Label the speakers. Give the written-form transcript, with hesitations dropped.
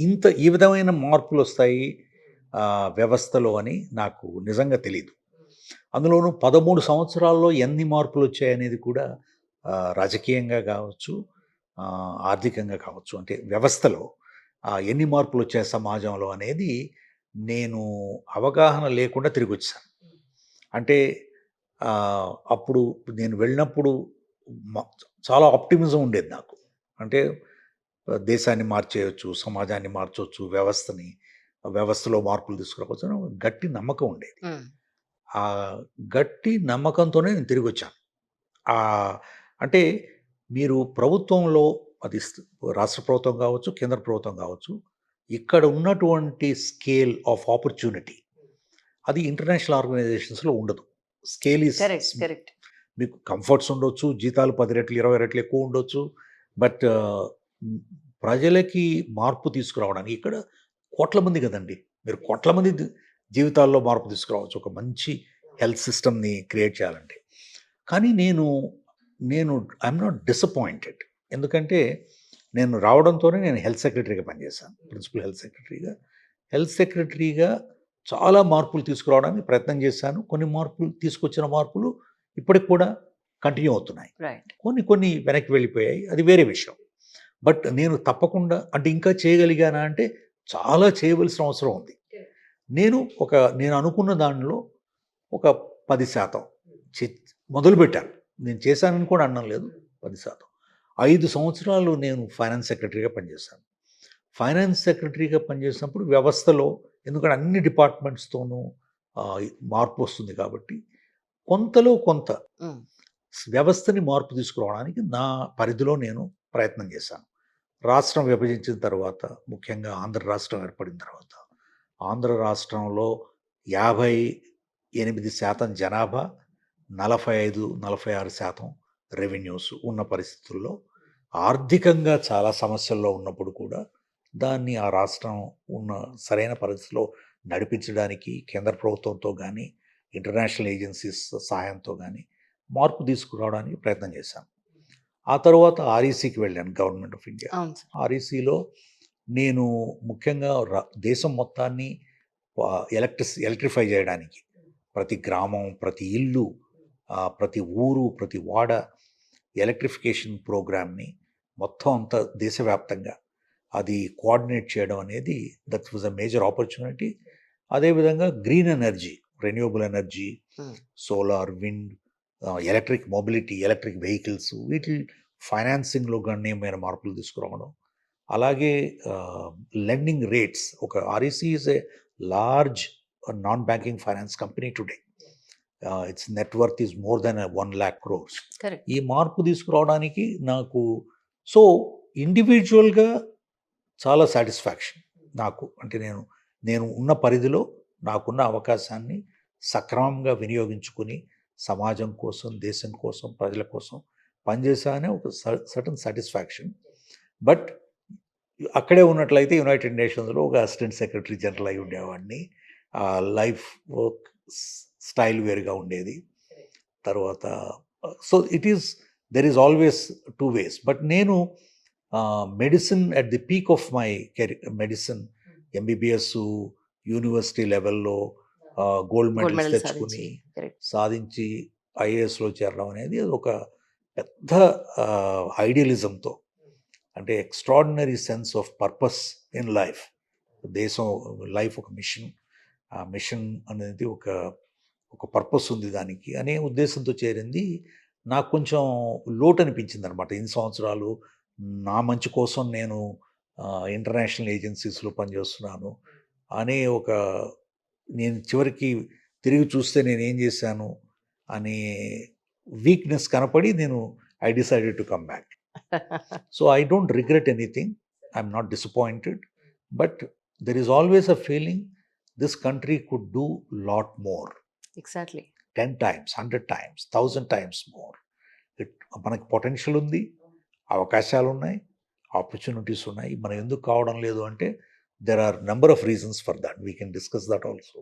Speaker 1: ఇంత ఈ విధమైన మార్పులొస్తాయి వ్యవస్థలో అని నాకు నిజంగా తెలీదు. అందులోనూ 13 సంవత్సరాల్లో ఎన్ని మార్పులొచ్చాయనేది కూడా రాజకీయంగా గావచ్చు, ఆర్థికంగా కావచ్చు, అంటే వ్యవస్థలో ఎన్ని మార్పులొచ్చాయి సమాజంలో అనేది నేను అవగాహన లేకుండా తిరిగొచ్చేసాను. అంటే అప్పుడు నేను వెళ్ళినప్పుడు మ చాలా ఆప్టిమిజం ఉండేది నాకు. అంటే దేశాన్ని మార్చేయొచ్చు, సమాజాన్ని మార్చొచ్చు, వ్యవస్థలో మార్పులు తీసుకురావచ్చు అని గట్టి నమ్మకం ఉండేది.
Speaker 2: హ్మ్.
Speaker 1: ఆ గట్టి నమ్మకంతోనే నేను తిరిగొచ్చాను. అంటే మీరు ప్రభుత్వంలో అది రాష్ట్ర ప్రభుత్వం కావచ్చు, కేంద్ర ప్రభుత్వం కావచ్చు, ఇక్కడ ఉన్నటువంటి స్కేల్ ఆఫ్ ఆపర్చునిటీ అది ఇంటర్నేషనల్ ఆర్గనైజేషన్స్‌లో ఉండదు. Scale is
Speaker 2: correct. కరెక్ట్.
Speaker 1: మీకు కంఫర్ట్స్ ఉండొచ్చు. జీతాలు 10 రెట్లు, 20 రెట్లు ఎక్కువ ఉండొచ్చు. బట్ హ్మ్, ప్రజలకి మార్పు తీసుకురావడానికి ఇక్కడ కోట్ల మంది గదండీ! మీరు కోట్ల మంది జీవితాల్లో మార్పు తీసుకురావచ్చు. ఒక మంచి హెల్త్ సిస్టమ్‌ని క్రియేట్ చేయాలంటే. కానీ నేను ఐయామ్ నాట్ డిసప్పాయింటెడ్. ఎందుకంటే నేను రావడంతోనే నేను హెల్త్ సెక్రటరీగా పనిచేశాను. ప్రిన్సిపల్ హెల్త్ సెక్రటరీగా. హెల్త్ సెక్రటరీగా చాలా మార్పులు తీసుకురావడానికి ప్రయత్నం చేశాను. కొన్ని మార్పులు తీసుకొచ్చిన మార్పులు ఇప్పటికి కూడా కంటిన్యూ అవుతున్నాయి.
Speaker 2: రైట్.
Speaker 1: కొన్ని కొన్ని వెనక్కి వెళ్ళిపోయాయి. అది వేరే విషయం. బట్ నేను తప్పకుండా అంటే ఇంకా చేయగలిగానా అంటే చాలా చేయవలసిన అవసరం ఉంది. నేను అనుకున్న దానిలో ఒక 10% చె మొదలుపెట్టాను. నేను చేశానని కూడా అనడం లేదు. 10% 5 సంవత్సరాలు నేను ఫైనాన్స్ సెక్రటరీగా పనిచేశాను. ఫైనాన్స్ సెక్రటరీగా పనిచేసినప్పుడు వ్యవస్థలో ఎందుకంటే అన్ని డిపార్ట్మెంట్స్‌తోనూ మార్పొస్తుంది కాబట్టి కొంతలో కొంత
Speaker 2: హ్మ్.
Speaker 1: వ్యవస్థని మార్పు తీసుకురావడానికి నా పరిధిలో నేను ప్రయత్నం చేశాను. రాష్ట్రం విభజించిన తర్వాత, ముఖ్యంగా ఆంధ్ర రాష్ట్రం ఏర్పడిన తర్వాత, ఆంధ్ర రాష్ట్రంలో 58% జనాభా, 45, 46% రెవెన్యూస్ ఉన్న పరిస్థితుల్లో ఆర్థికంగా చాలా సమస్యల్లో ఉన్నప్పుడు కూడా దాన్ని ఆ రాష్ట్రం ఉన్న సరైన పరిస్థితిలో నడిపించడానికి కేంద్ర ప్రభుత్వంతో గానీ, ఇంటర్నేషనల్ ఏజెన్సీస్ సహాయంతో గానీ మార్పు తీసుకురావడానికి ప్రయత్నం చేశాను. ఆ తర్వాత ఆర్ఈసీకి వెళ్ళాను గవర్నమెంట్ ఆఫ్ ఇండియా.
Speaker 2: అవును సార్.
Speaker 1: ఆర్ఈసీలో నేను ముఖ్యంగా దేశం మొత్తాన్ని ఎలక్ట్రిఫై చేయడానికి ప్రతి గ్రామం, ప్రతి ఇల్లు, ప్రతి ఊరు, ప్రతి వాడ ఎలక్ట్రిఫికేషన్ ప్రోగ్రామ్‌ని మొత్తం అంతా దేశవ్యాప్తంగా అది కోఆర్డినేట్ చేయడం అనేది that was a major opportunity. అదేవిధంగా గ్రీన్ ఎనర్జీ, రెన్యూవబుల్ ఎనర్జీ,
Speaker 2: హ్మ్.
Speaker 1: Solar, wind, electric mobility, electric vehicles వీటి ఫైనాన్సింగ్‌లో గణనీయమైన మార్పులు తీసుకురావడం. అలాగే లెండింగ్ రేట్స్ ఒక REC is a large non banking finance company today. It's net worth is more than 1,00,000 crores.
Speaker 2: Correct.
Speaker 1: ఈ మార్పు తీసుకురావడానికి నాకు సో ఇండివిడ్యువల్‌గా చాలా సాటిస్ఫాక్షన్ నాకు. అంటే నేను ఉన్న పరిధిలో నాకున్న అవకాశాన్ని సక్రమంగా వినియోగించుకొని సమాజం కోసం, దేశం కోసం, ప్రజల కోసం పనిచేశానే ఒక సర్టెన్ సాటిస్ఫాక్షన్. బట్ అక్కడే ఉన్నట్లయితే యునైటెడ్ నేషన్స్‌లో ఒక అసిస్టెంట్ సెక్రటరీ జనరల్ అయి ఉండేవాడిని. లైఫ్ వర్క్ స్టైల్ వేరుగా ఉండేది. తర్వాత so there is always 2 ways. But నేను medicine at the peak of my medicine MBBS university లెవెల్‌లో గోల్డ్
Speaker 2: గోల్డ్
Speaker 1: మెడల్స్
Speaker 2: మెడల్ సాధించి.
Speaker 1: తెచ్చుకొని,
Speaker 2: కరెక్ట్.
Speaker 1: సాధించి ఐఏఎస్‌లో చేరడం అనేది ఒక పెద్ద ఐడియలిజంతో అంటే extraordinary sense of purpose in life. దేశం లైఫ్ ఒక మిషన్. ఆ మిషన్ అనేది ఒక పర్పస్ ఉంది దానికి అనే ఉద్దేశంతో చేరింది. నాకు కొంచెం లోటు అనిపించిందనమాట. ఇన్ని సంవత్సరాలు నా మంచి కోసం నేను ఇంటర్నేషనల్ ఏజెన్సీస్‌లో పనిచేస్తున్నాను అనే నేను చివరికి తిరిగి చూస్తే నేనేం చేశాను అనే వీక్‌నెస్ కనపడి I decided to come back. So I don't regret anything. I'm not disappointed. But there is always a feeling this country could do lot more.
Speaker 2: Exactly.
Speaker 1: 10 times, 100 times, 1000 times more. మనకి potential ఉంది. అవకాశాలున్నాయి. Opportunities ఉన్నాయి. మనం ఎందుకు కావడం లేదు అంటే, there are number of reasons for that. We can discuss that also.